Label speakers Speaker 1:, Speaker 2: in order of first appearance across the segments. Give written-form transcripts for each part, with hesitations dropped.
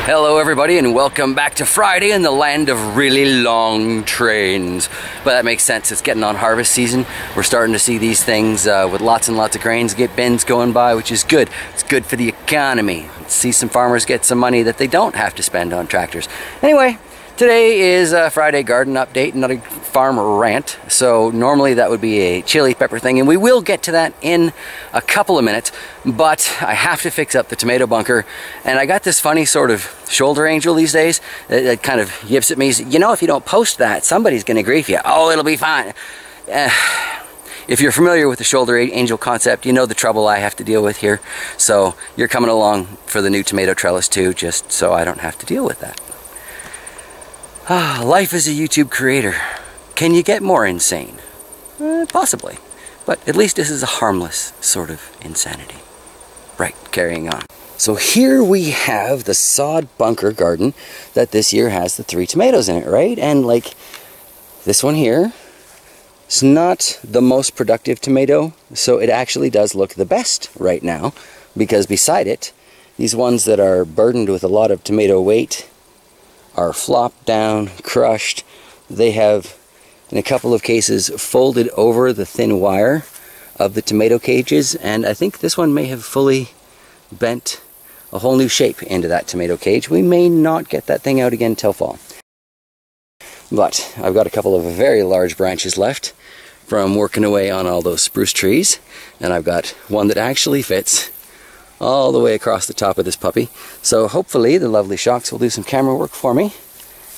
Speaker 1: Hello everybody and welcome back to Friday in the land of really long trains. But that makes sense, it's getting on harvest season. We're starting to see these things with lots and lots of grains, get bins going by, which is good. It's good for the economy. Let's see some farmers get some money that they don't have to spend on tractors. Anyway, today is a Friday garden update, not a farm rant. So normally that would be a chili pepper thing, and we will get to that in a couple of minutes, but I have to fix up the tomato bunker. And I got this funny sort of shoulder angel these days that kind of yips at me. You know, if you don't post that, somebody's gonna grief you. Oh, it'll be fine. If you're familiar with the shoulder angel concept, you know the trouble I have to deal with here. So you're coming along for the new tomato trellis too, just so I don't have to deal with that. Life as a YouTube creator. Can you get more insane? Possibly. But at least this is a harmless sort of insanity. Right, carrying on. So here we have the sod bunker garden that this year has the 3 tomatoes in it, right? And like this one here, it's not the most productive tomato, so it actually does look the best right now, because beside it, these ones that are burdened with a lot of tomato weight are flopped down, crushed. They have, in a couple of cases, folded over the thin wire of the tomato cages, and I think this one may have fully bent a whole new shape into that tomato cage. We may not get that thing out again till fall. But I've got a couple of very large branches left from working away on all those spruce trees, and I've got one that actually fits all the way across the top of this puppy. So hopefully the lovely Shocks will do some camera work for me,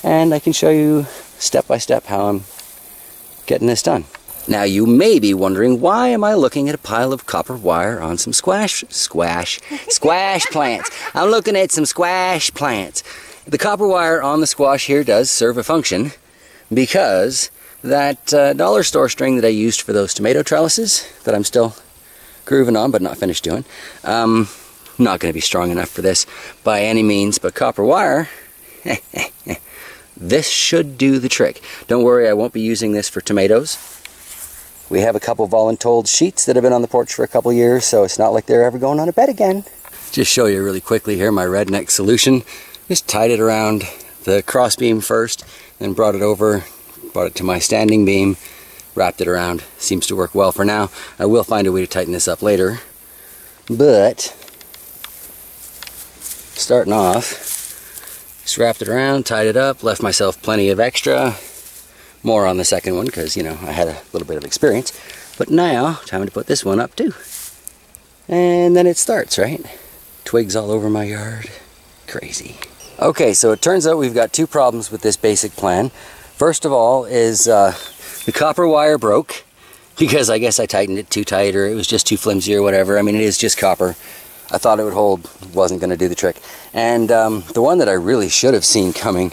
Speaker 1: and I can show you step by step how I'm getting this done. Now you may be wondering, why am I looking at a pile of copper wire on some squash plants? I'm looking at some squash plants. The copper wire on the squash here does serve a function, because that dollar store string that I used for those tomato trellises that I'm still grooving on but not finished doing, not going to be strong enough for this by any means, but copper wire, this should do the trick. Don't worry, I won't be using this for tomatoes. We have a couple voluntold sheets that have been on the porch for a couple years, so it's not like they're ever going on a bed again. Just show you really quickly here my redneck solution. Just tied it around the cross beam first, then brought it to my standing beam, wrapped it around. Seems to work well for now. I will find a way to tighten this up later, but starting off, just wrapped it around, tied it up, left myself plenty of extra. More on the second one because, you know, I had a little bit of experience. But now, time to put this one up too. And then it starts, right? Twigs all over my yard. Crazy. Okay, so it turns out we've got 2 problems with this basic plan. First of all is the copper wire broke, because I guess I tightened it too tight, or it was just too flimsy or whatever. I mean, it is just copper. I thought it would hold, wasn't going to do the trick. And the one that I really should have seen coming,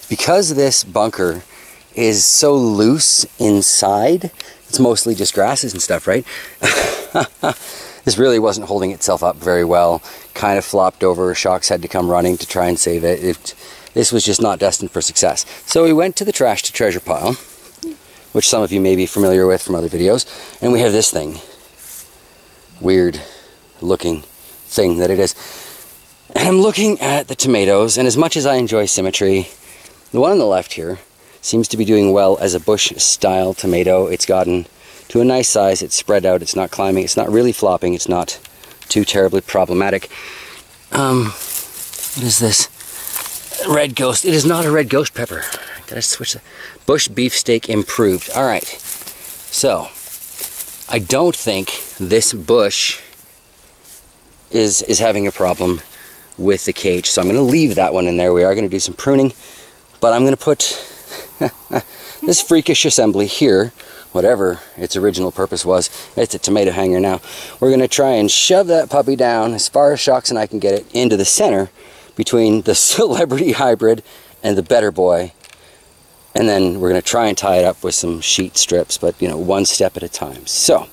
Speaker 1: because this bunker is so loose inside, it's mostly just grasses and stuff, right? This really wasn't holding itself up very well. Kind of flopped over. Shocks had to come running to try and save it. This was just not destined for success. So we went to the trash to treasure pile, which some of you may be familiar with from other videos, and we have this thing. Weird looking thing that it is. And I'm looking at the tomatoes, and as much as I enjoy symmetry, the one on the left here seems to be doing well as a bush style tomato. It's gotten to a nice size, it's spread out, it's not climbing, it's not really flopping, it's not too terribly problematic. What is this? Red Ghost. It is not a red ghost pepper. Did I switch that? Bush beefsteak improved. Alright, so I don't think this bush is having a problem with the cage, so I'm going to leave that one in there. We are going to do some pruning, but I'm going to put this freakish assembly here, whatever its original purpose was. It's a tomato hanger now. We're going to try and shove that puppy down as far as Shocks and I can get it into the center between the Celebrity Hybrid and the Better Boy, and then we're going to try and tie it up with some sheet strips, but you know, one step at a time. So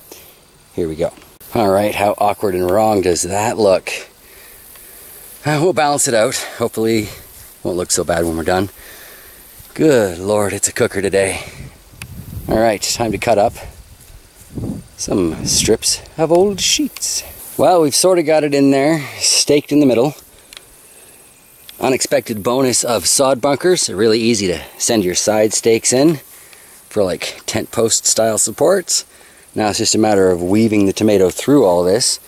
Speaker 1: here we go. Alright, how awkward and wrong does that look? We'll balance it out. Hopefully it won't look so bad when we're done. Good Lord, it's a cooker today. Alright, time to cut up some strips of old sheets. Well, we've sort of got it in there, staked in the middle. unexpected bonus of sod bunkers. They're really easy to send your side stakes in for like tent post style supports. Now it's just a matter of weaving the tomato through all this.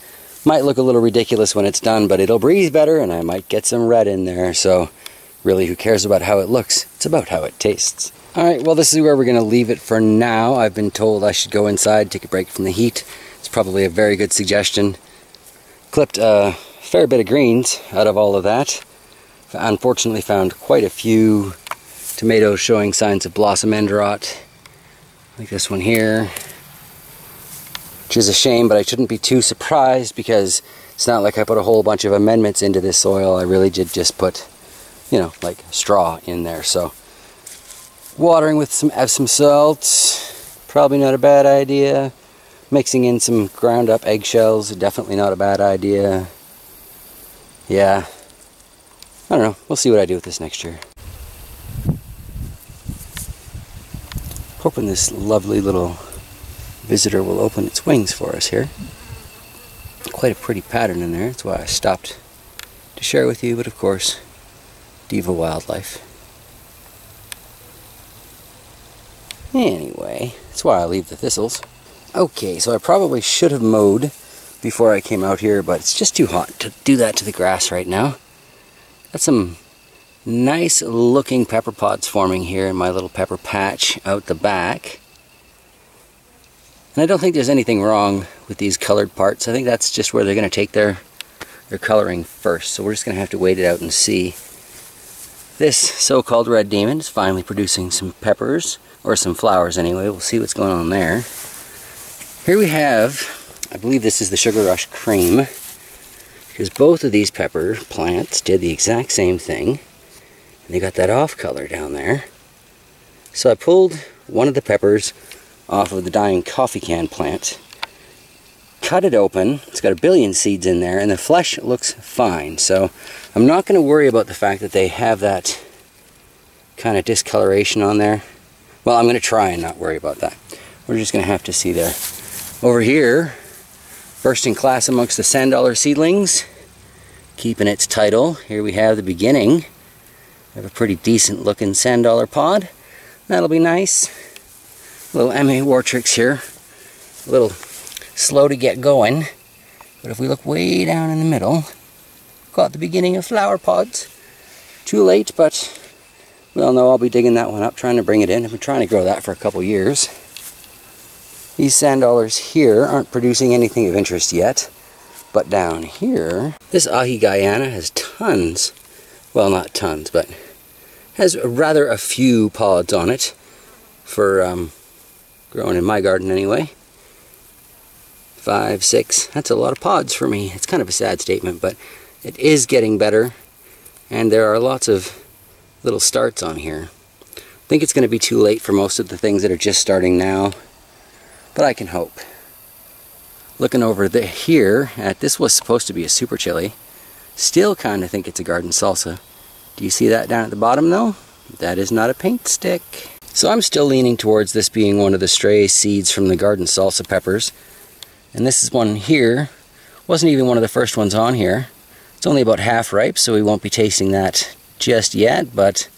Speaker 1: Might look a little ridiculous when it's done, but it'll breathe better and I might get some red in there. So really, who cares about how it looks? It's about how it tastes. Alright, well this is where we're going to leave it for now. I've been told I should go inside, take a break from the heat. It's probably a very good suggestion. Clipped a fair bit of greens out of all of that. Unfortunately found quite a few tomatoes showing signs of blossom end rot. Like this one here. Which is a shame, but I shouldn't be too surprised because it's not like I put a whole bunch of amendments into this soil. I really did just put, you know, like straw in there. So watering with some Epsom salt, probably not a bad idea. Mixing in some ground up eggshells, definitely not a bad idea. Yeah, I don't know. We'll see what I do with this next year. Hoping this lovely little visitor will open its wings for us here. Quite a pretty pattern in there. That's why I stopped to share with you, but of course, Diva Wildlife. Anyway, that's why I leave the thistles. Okay, so I probably should have mowed before I came out here, but it's just too hot to do that to the grass right now. Got some nice looking pepper pods forming here in my little pepper patch out the back. And I don't think there's anything wrong with these colored parts. I think that's just where they're going to take their coloring first. So we're just going to have to wait it out and see. This so-called red demon is finally producing some peppers, or some flowers anyway. We'll see what's going on there. Here we have, I believe this is the Sugar Rush Cream, because both of these pepper plants did the exact same thing. And they got that off color down there. So I pulled one of the peppers off of the dying coffee can plant, cut it open. It's got a billion seeds in there and the flesh looks fine. So I'm not going to worry about the fact that they have that kind of discoloration on there. Well, I'm going to try and not worry about that. We're just going to have to see there. Over here, first in class amongst the sand dollar seedlings, keeping its title. Here we have the beginning. We have a pretty decent looking sand dollar pod. That'll be nice. Little M.A. Wartrix here. A little slow to get going. But if we look way down in the middle, got the beginning of flower pods. Too late, but we all know I'll be digging that one up, trying to bring it in. I've been trying to grow that for a couple years. These sand dollars here aren't producing anything of interest yet. But down here, this Ahi Guyana has tons, well not tons, but has rather a few pods on it for growing in my garden anyway. 5, 6, that's a lot of pods for me. It's kind of a sad statement, but it is getting better and there are lots of little starts on here. I think it's going to be too late for most of the things that are just starting now, but I can hope. Looking over here at, this was supposed to be a super chili. Still kind of think it's a garden salsa. Do you see that down at the bottom though? That is not a paint stick. So I'm still leaning towards this being one of the stray seeds from the garden salsa peppers. And this is one here. Wasn't even one of the first ones on here. It's only about half ripe, so we won't be tasting that just yet, but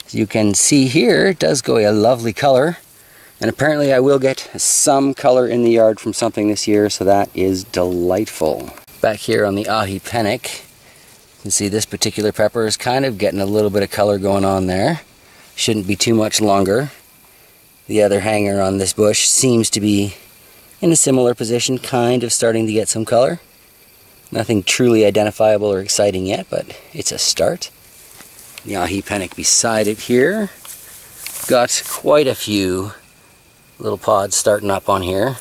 Speaker 1: as you can see here, it does go a lovely color. And apparently I will get some color in the yard from something this year, so that is delightful. Back here on the Ahi Penic, you can see this particular pepper is kind of getting a little bit of color going on there. Shouldn't be too much longer. The other hanger on this bush seems to be in a similar position, kind of starting to get some color. Nothing truly identifiable or exciting yet, but it's a start. The Ahi Penic beside it here. Got quite a few little pods starting up on here.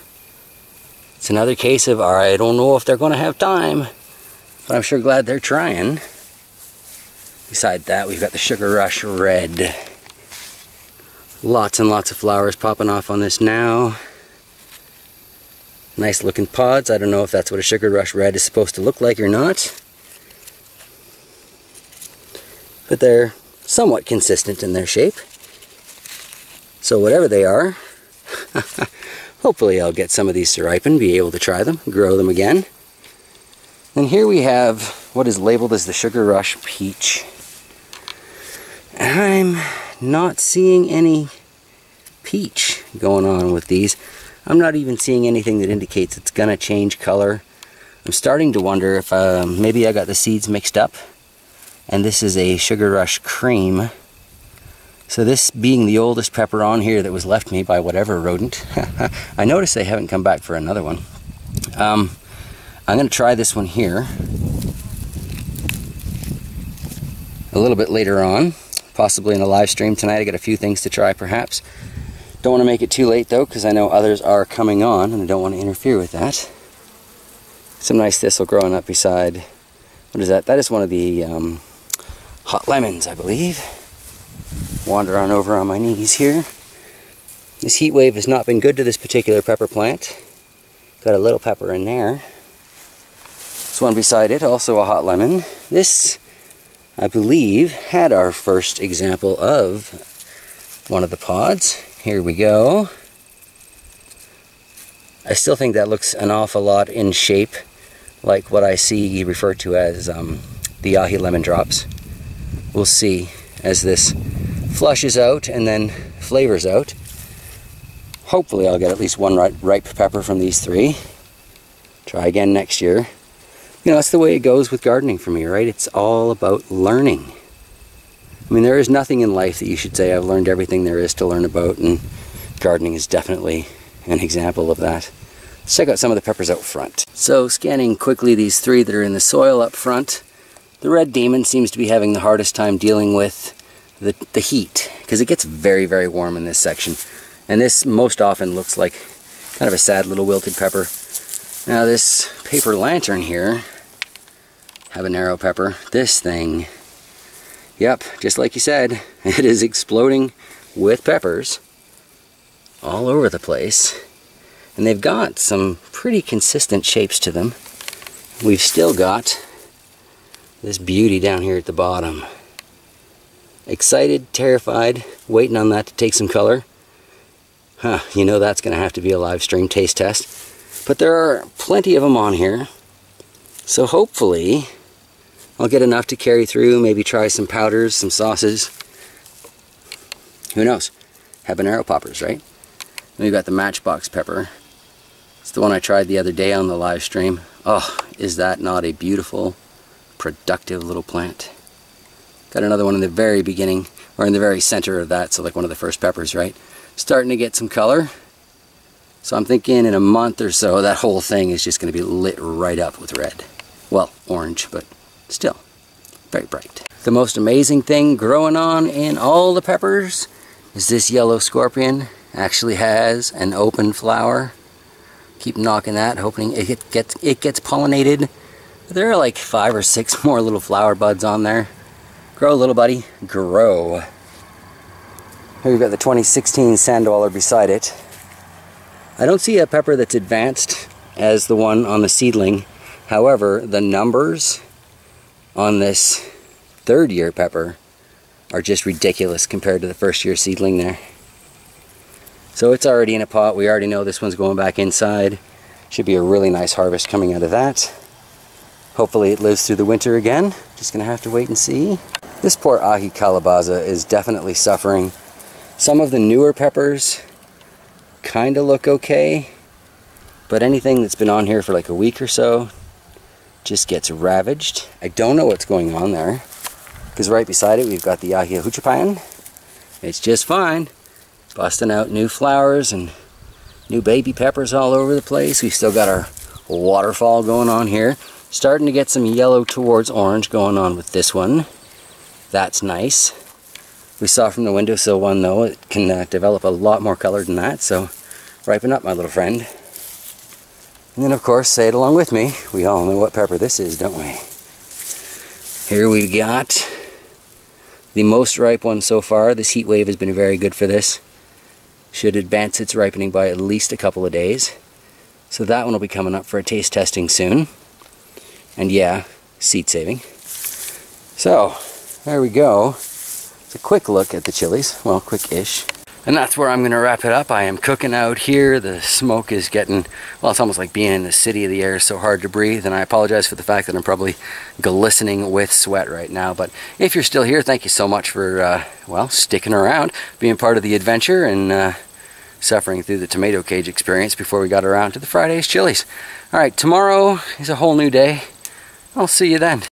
Speaker 1: It's another case of, I don't know if they're going to have time, but I'm sure glad they're trying. Beside that, we've got the Sugar Rush Red. Lots and lots of flowers popping off on this now. Nice looking pods. I don't know if that's what a Sugar Rush Red is supposed to look like or not. But they're somewhat consistent in their shape. So whatever they are, hopefully I'll get some of these to ripen, be able to try them, grow them again. And here we have what is labeled as the Sugar Rush Peach. I'm not seeing any peach going on with these. I'm not even seeing anything that indicates it's gonna change color. I'm starting to wonder if maybe I got the seeds mixed up and this is a Sugar Rush Cream. So this being the oldest pepper on here that was left me by whatever rodent. I noticed they haven't come back for another one. I'm gonna try this one here a little bit later on, possibly in a live stream tonight. I got a few things to try perhaps. Don't want to make it too late though, because I know others are coming on and I don't want to interfere with that. Some nice thistle growing up beside, what is that? That is one of the hot lemons, I believe. Wander on over on my knees here. This heat wave has not been good to this particular pepper plant. Got a little pepper in there. This one beside it, also a hot lemon. This, I believe, had our first example of one of the pods. Here we go. I still think that looks an awful lot in shape like what I see referred to as the Yahi lemon drops. We'll see as this flushes out and then flavors out. Hopefully I'll get at least one ripe pepper from these three. Try again next year. You know, that's the way it goes with gardening for me, right? It's all about learning. I mean, there is nothing in life that you should say, I've learned everything there is to learn about, and gardening is definitely an example of that. Let's check out some of the peppers out front. So, scanning quickly these three that are in the soil up front, the Red Demon seems to be having the hardest time dealing with the heat, because it gets very, very warm in this section. And this most often looks like kind of a sad little wilted pepper. Now this Paper Lantern here, habanero pepper, this thing, yep, just like you said, it is exploding with peppers all over the place. And they've got some pretty consistent shapes to them. We've still got this beauty down here at the bottom. Excited, terrified, waiting on that to take some color. You know that's going to have to be a live stream taste test. But there are plenty of them on here. So hopefully I'll get enough to carry through, maybe try some powders, some sauces. Who knows? Habanero poppers, right? We've got the Matchbox pepper. It's the one I tried the other day on the live stream. Oh, is that not a beautiful, productive little plant? Got another one in the very beginning, or in the very center of that, so like one of the first peppers, right? Starting to get some color. So I'm thinking in a month or so, that whole thing is just going to be lit right up with red. Well, orange, but still, very bright. The most amazing thing growing on in all the peppers is this yellow scorpion. Actually has an open flower. Keep knocking that, hoping it gets pollinated. There are like 5 or 6 more little flower buds on there. Grow, little buddy, grow. Here we've got the 2016 Sandwaller beside it. I don't see a pepper that's advanced as the one on the seedling. However, the numbers on this 3rd year pepper are just ridiculous compared to the 1st year seedling there. So it's already in a pot. We already know this one's going back inside. Should be a really nice harvest coming out of that. Hopefully it lives through the winter again. Just gonna have to wait and see. This poor Ahi Calabaza is definitely suffering. Some of the newer peppers kind of look okay, but anything that's been on here for like a week or so just gets ravaged. I don't know what's going on there, because right beside it we've got the Yahia Huchapan. It's just fine, busting out new flowers and new baby peppers all over the place. We've still got our waterfall going on here. Starting to get some yellow towards orange going on with this one. That's nice. We saw from the windowsill one though, it can develop a lot more color than that, so ripen up, my little friend. And then of course, say it along with me, we all know what pepper this is, don't we? Here we've got the most ripe one so far. This heat wave has been very good for this. Should advance its ripening by at least a couple of days. So that one will be coming up for a taste testing soon. And yeah, seed saving. So, there we go. It's a quick look at the chilies. Well, quick-ish. And that's where I'm going to wrap it up. I am cooking out here. The smoke is getting, well, it's almost like being in the city. The air is so hard to breathe, and I apologize for the fact that I'm probably glistening with sweat right now. But if you're still here, thank you so much for, well, sticking around, being part of the adventure, and suffering through the tomato cage experience before we got around to the Friday's chilies. All right, tomorrow is a whole new day. I'll see you then.